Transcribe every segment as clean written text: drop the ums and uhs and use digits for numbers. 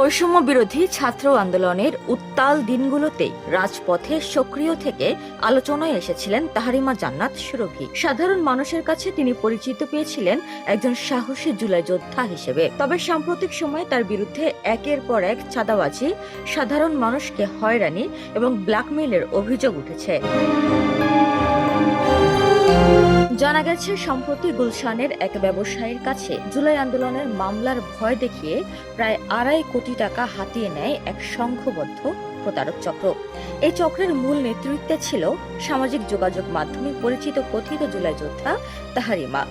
বৈষম্য বিরোধী ছাত্র আন্দোলনের উত্তাল দিনগুলোতে রাজপথে সক্রিয় থেকে আলোচনায় এসেছিলেন তাহরিমা জান্নাত সুরভী। সাধারণ মানুষের কাছে তিনি পরিচিত পেয়েছিলেন একজন সাহসী জুলাই যোদ্ধা হিসেবে। তবে সাম্প্রতিক সময়ে তার বিরুদ্ধে একের পর এক চাঁদাবাজি, সাধারণ মানুষকে হয়রানি এবং ব্ল্যাকমেইলের অভিযোগ উঠেছে। জানা গেছে, সম্প্রতি গুলশানের এক ব্যবসায়ীর কাছে জুলাই আন্দোলনের মামলার ভয় দেখিয়ে প্রায় 2.5 কোটি টাকা হাতিয়ে নেয় এক সংঘবদ্ধ প্রতারক চক্র। এই চক্রের মূল নেতৃত্বে ছিল সামাজিক যোগাযোগ মাধ্যমে পরিচিত কথিত জুলাই যোদ্ধা তাহরিমা।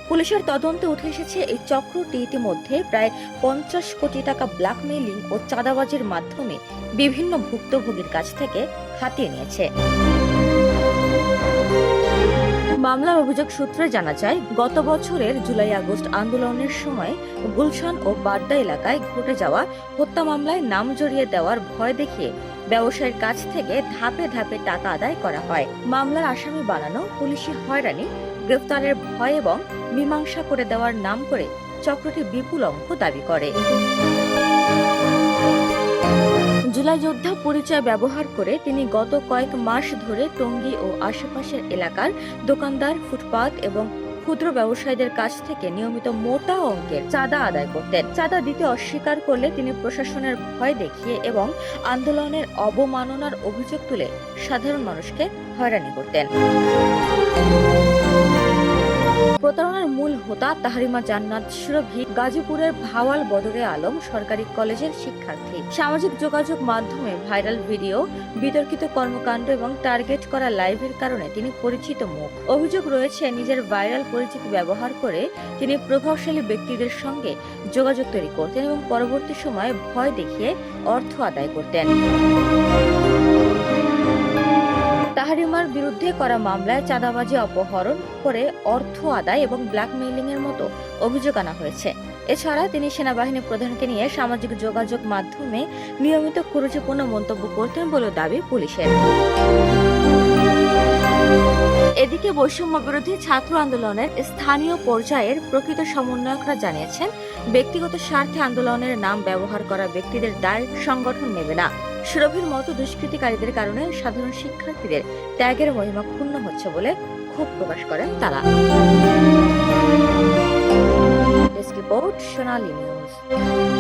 পুলিশের তদন্তে উঠে এসেছে, এই চক্রটি ইতিমধ্যে প্রায় 50 কোটি টাকা ব্ল্যাকমেইলিং ও চাঁদাবাজির মাধ্যমে বিভিন্ন ভুক্তভোগীর কাছ থেকে হাতিয়ে নিয়েছে। মামলার অভিযোগ সূত্রে জানা যায়, গত বছরের জুলাই-আগস্ট আন্দোলনের সময় গুলশান ও বাড্ডা এলাকায় ঘটে যাওয়া হত্যা মামলায় নাম জড়িয়ে দেওয়ার ভয় দেখিয়ে ব্যবসায়ীর কাছ থেকে ধাপে ধাপে টাকা আদায় করা হয়। মামলার আসামি বানানো, পুলিশি হয়রানি, গ্রেফতারের ভয় এবং মীমাংসা করে দেওয়ার নাম করে চক্রটি বিপুল অঙ্ক দাবি করে। জুলাই যোদ্ধা পরিচয় ব্যবহার করে তিনি গত কয়েক মাস ধরে টঙ্গী ও আশেপাশের এলাকার দোকানদার, ফুটপাত এবং ক্ষুদ্র ব্যবসায়ীদের কাছ থেকে নিয়মিত মোটা অঙ্কের চাঁদা আদায় করতেন। চাঁদা দিতে অস্বীকার করলে তিনি প্রশাসনের ভয় দেখিয়ে এবং আন্দোলনের অবমাননার অভিযোগ তুলে সাধারণ মানুষকে হয়রানি করতেন। প্রতারণার মূল হোতা তাহরিমা জান্নাত সুরভী গাজীপুরের ভাওয়াল বদরে আলম সরকারি কলেজের শিক্ষার্থী। সামাজিক যোগাযোগ মাধ্যমে ভাইরাল ভিডিও, বিতর্কিত কর্মকাণ্ড এবং টার্গেট করা লাইভের কারণে তিনি পরিচিত মুখ। অভিযোগ রয়েছে, নিজের ভাইরাল পরিচিতি ব্যবহার করে তিনি প্রভাবশালী ব্যক্তিদের সঙ্গে যোগাযোগ তৈরি করতেন এবং পরবর্তী সময়ে ভয় দেখিয়ে অর্থ আদায় করতেন। তাহরিমার বিরুদ্ধে করা মামলায় চাঁদাবাজি, অপহরণ করে অর্থ আদায় এবং ব্ল্যাকমেইলিং এর মতো অভিযোগ আনা হয়েছে। এছাড়া তিনি সেনাবাহিনী প্রধানকে নিয়ে সামাজিক যোগাযোগ মাধ্যমে নিয়মিত কুরুচিপূর্ণ মন্তব্য করতেন বলে দাবি পুলিশের। এদিকে বৈষম্য বিরোধী ছাত্র আন্দোলনের স্থানীয় পর্যায়ের প্রকৃত সমন্বয়করা জানিয়েছেন, ব্যক্তিগত স্বার্থে আন্দোলনের নাম ব্যবহার করা ব্যক্তিদের দায় সংগঠন নেবে না। সুরভীর মতো দুষ্কৃতিকারীদের কারণে সাধারণ শিক্ষার্থীদের ত্যাগের মহিমা ক্ষুণ্ণ হচ্ছে বলে ক্ষোভ প্রকাশ করেন তারা। ডেস্ক রিপোর্ট, সোনালী নিউজ।